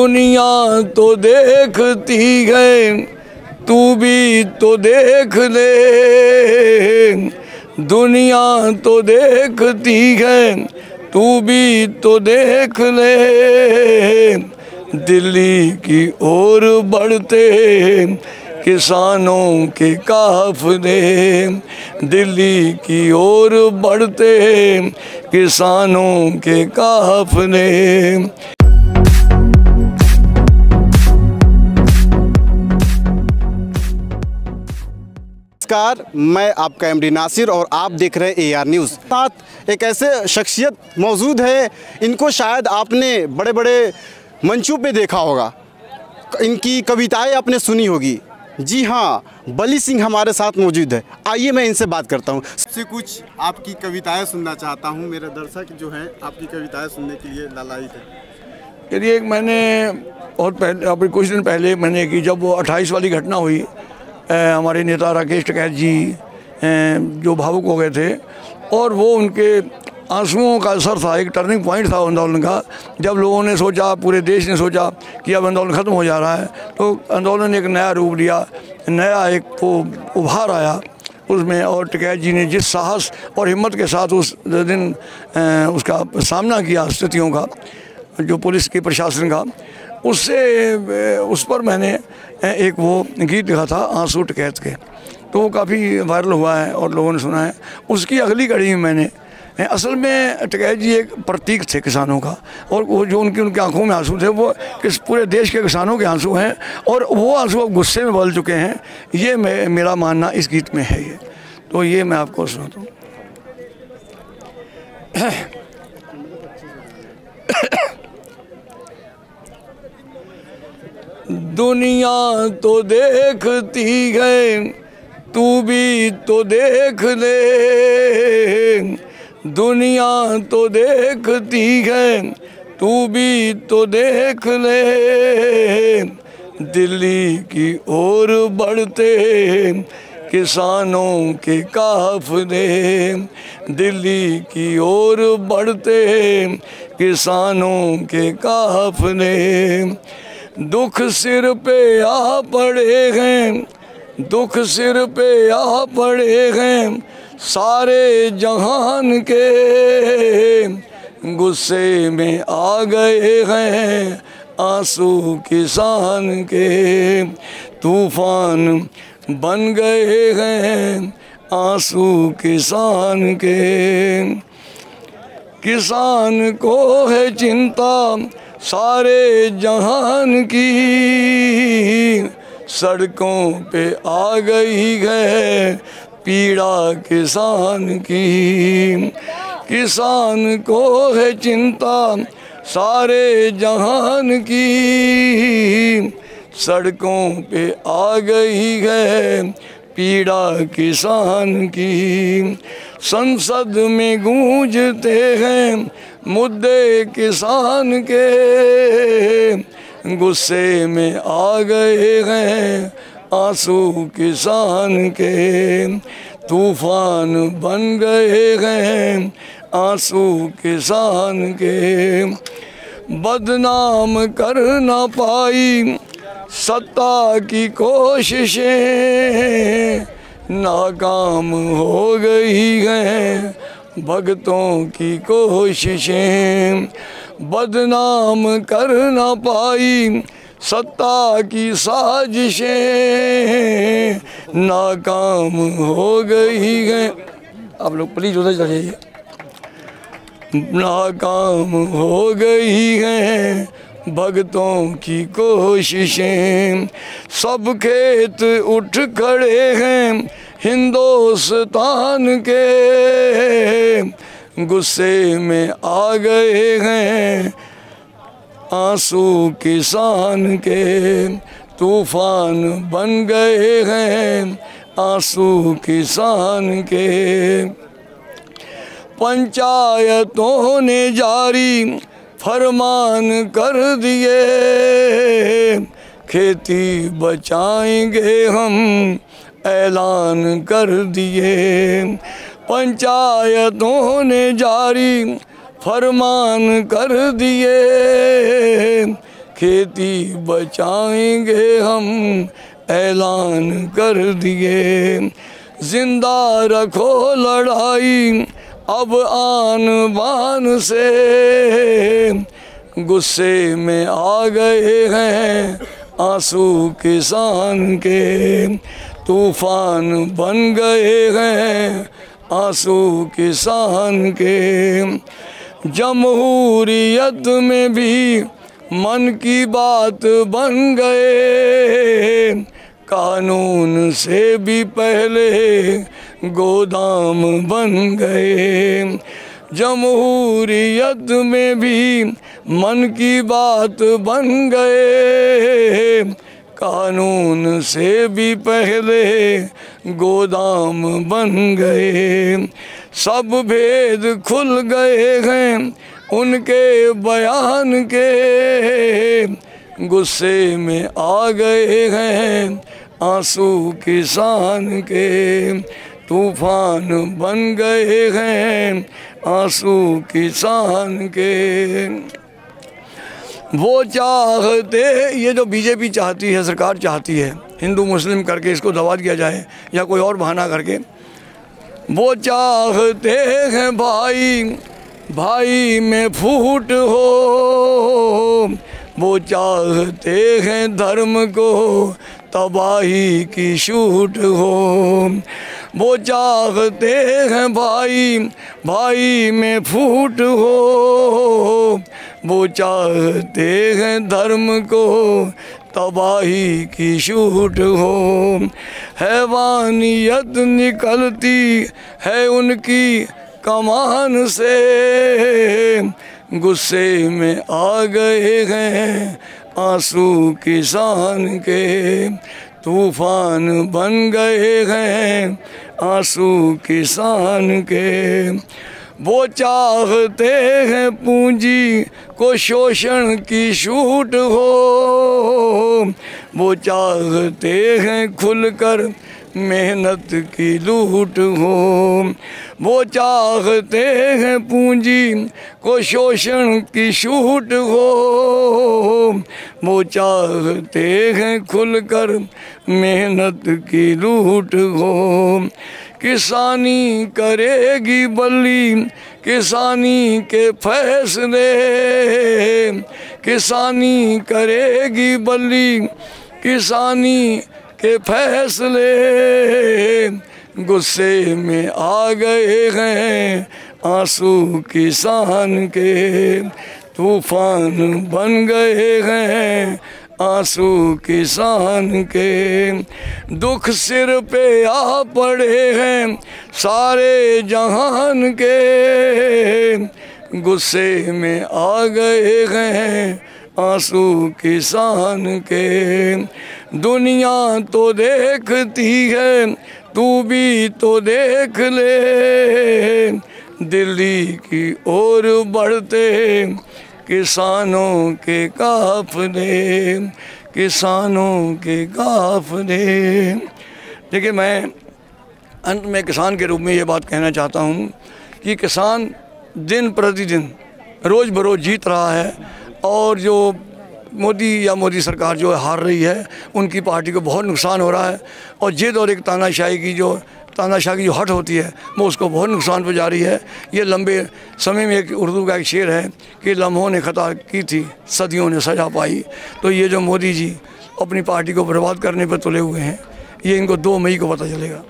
दुनिया तो देखती है, तू भी तो देख ले। दुनिया तो देखती है, तू भी तो देख ले। दिल्ली की ओर बढ़ते किसानों के काफिले, दिल्ली की ओर बढ़ते किसानों के काफिले। नमस्कार, मैं आपका एमडी नासिर और आप देख रहे हैं AR न्यूज़। साथ एक ऐसे शख्सियत मौजूद है, इनको शायद आपने बड़े बड़े मंचों पे देखा होगा, इनकी कविताएं आपने सुनी होगी। जी हाँ, बली सिंह हमारे साथ मौजूद है। आइए मैं इनसे बात करता हूँ। सबसे कुछ आपकी कविताएं सुनना चाहता हूँ। मेरे दर्शक जो हैं आपकी कविताएं सुनने के लिए लालायित है। यदि एक मैंने बहुत पहले, अभी कुछ दिन पहले मैंने की, जब वो 28 वाली घटना हुई, हमारे नेता राकेश टिकैत जी जो भावुक हो गए थे, और वो उनके आंसुओं का असर था, एक टर्निंग पॉइंट था आंदोलन का। जब लोगों ने सोचा, पूरे देश ने सोचा कि अब आंदोलन ख़त्म हो जा रहा है, तो आंदोलन ने एक नया रूप लिया, नया एक वो उभार आया उसमें। और टिकैत जी ने जिस साहस और हिम्मत के साथ उस दिन उसका सामना किया, स्थितियों का, जो पुलिस की, प्रशासन का, उससे उस पर मैंने एक वो गीत लिखा था, आंसू टिकैत के, तो वो काफ़ी वायरल हुआ है और लोगों ने सुना है। उसकी अगली कड़ी में मैंने, असल में टिकैत जी एक प्रतीक थे किसानों का, और वो जो उनकी आंखों में आंसू थे वो पूरे देश के किसानों के आंसू हैं, और वो आंसू अब गुस्से में बदल चुके हैं। ये मेरा मानना इस गीत में है। ये तो ये मैं आपको सुनाता हूँ। दुनिया तो देखती है, तू भी तो देख ले। दुनिया तो देखती है, तू भी तो देख ले। दिल्ली की ओर बढ़ते किसानों के काफिले, दिल्ली की ओर बढ़ते किसानों के काफिले। दुख सिर पे आ पड़े हैं, दुख सिर पे आ पड़े हैं सारे जहान के। गुस्से में आ गए हैं आंसू किसान के। तूफान बन गए हैं आंसू किसान के। किसान को है चिंता सारे जहान की, सड़कों पे आ गई है पीड़ा किसान की। किसान को है चिंता सारे जहान की, सड़कों पे आ गई है पीड़ा किसान की। संसद में गूंजते हैं मुद्दे किसान के। गुस्से में आ गए हैं आंसू किसान के। तूफान बन गए हैं आंसू किसान के। बदनाम कर ना पाई सत्ता की कोशिशें, नाकाम हो गई हैं भक्तों की कोशिशें। बदनाम कर ना पाई सत्ता की साजिशें, नाकाम हो गई हैं। आप लोग प्लीज़ उधर चले जाइए। नाकाम हो गई हैं भक्तों की कोशिशें। सब खेत उठ खड़े हैं हिंदुस्तान के। गुस्से में आ गए हैं आंसू किसान के। तूफान बन गए हैं आंसू किसान के। पंचायतों ने जारी फरमान कर दिए, खेती बचाएंगे हम ऐलान कर दिए। पंचायतों ने जारी फरमान कर दिए, खेती बचाएंगे हम ऐलान कर दिए। जिंदा रखो लड़ाई अब आन बान से, गुस्से में आ गए हैं आंसू किसान के, तूफान बन गए हैं आंसू किसान के। जमहूरियत में भी मन की बात बन गए, कानून से भी पहले गोदाम बन गए। जमहूरियत में भी मन की बात बन गए, कानून से भी पहले गोदाम बन गए। सब भेद खुल गए हैं उनके बयान के, गुस्से में आ गए हैं आंसू किसान के, तूफान बन गए हैं आंसू किसान के। वो चाहते, ये जो बीजेपी चाहती है, सरकार चाहती है हिंदू मुस्लिम करके इसको दबा दिया जाए या कोई और बहाना करके, वो चाहते हैं भाई भाई में फूट हो, वो चाहते हैं धर्म को तबाही की छूट हो, वो चाहते हैं भाई भाई में फूट हो, वो चाहते हैं धर्म को तबाही की छूट हो। हैवानियत निकलती है उनकी कमान से, गुस्से में आ गए हैं आंसू किसान के, तूफान बन गए हैं आंसू किसान के। वो चाहते हैं पूंजी को शोषण की छूट हो, वो चाहते हैं खुलकर मेहनत की लूट हो, वो चाहते हैं पूंजी को शोषण की छूट हो, वो चाहते हैं खुलकर मेहनत की लूट हो। किसानी करेगी बल्ली किसानी के फैसले, किसानी करेगी बल्ली किसानी के फैसले, गुस्से में आ गए हैं आंसू किसान के, तूफान बन गए हैं आंसू किसान के। दुख सिर पे आ पड़े हैं सारे जहान के, गुस्से में आ गए हैं आंसू किसान के। दुनिया तो देखती है तू भी तो देख ले, दिल्ली की ओर बढ़ते किसानों के काफले, किसानों के काफले। देखिए, मैं अंत में किसान के रूप में ये बात कहना चाहता हूँ कि किसान दिन प्रतिदिन रोज़ बरोज़ जीत रहा है, और जो मोदी सरकार जो हार रही है उनकी पार्टी को बहुत नुकसान हो रहा है, और जिद और एक तानाशाही की जो हट होती है वो उसको बहुत नुकसान पहुंचा रही है। ये लंबे समय में एक उर्दू का एक शेर है कि लम्हों ने खता की थी सदियों ने सजा पाई। तो ये जो मोदी जी अपनी पार्टी को बर्बाद करने पर तुले हुए हैं, ये इनको 2 मई को पता चलेगा।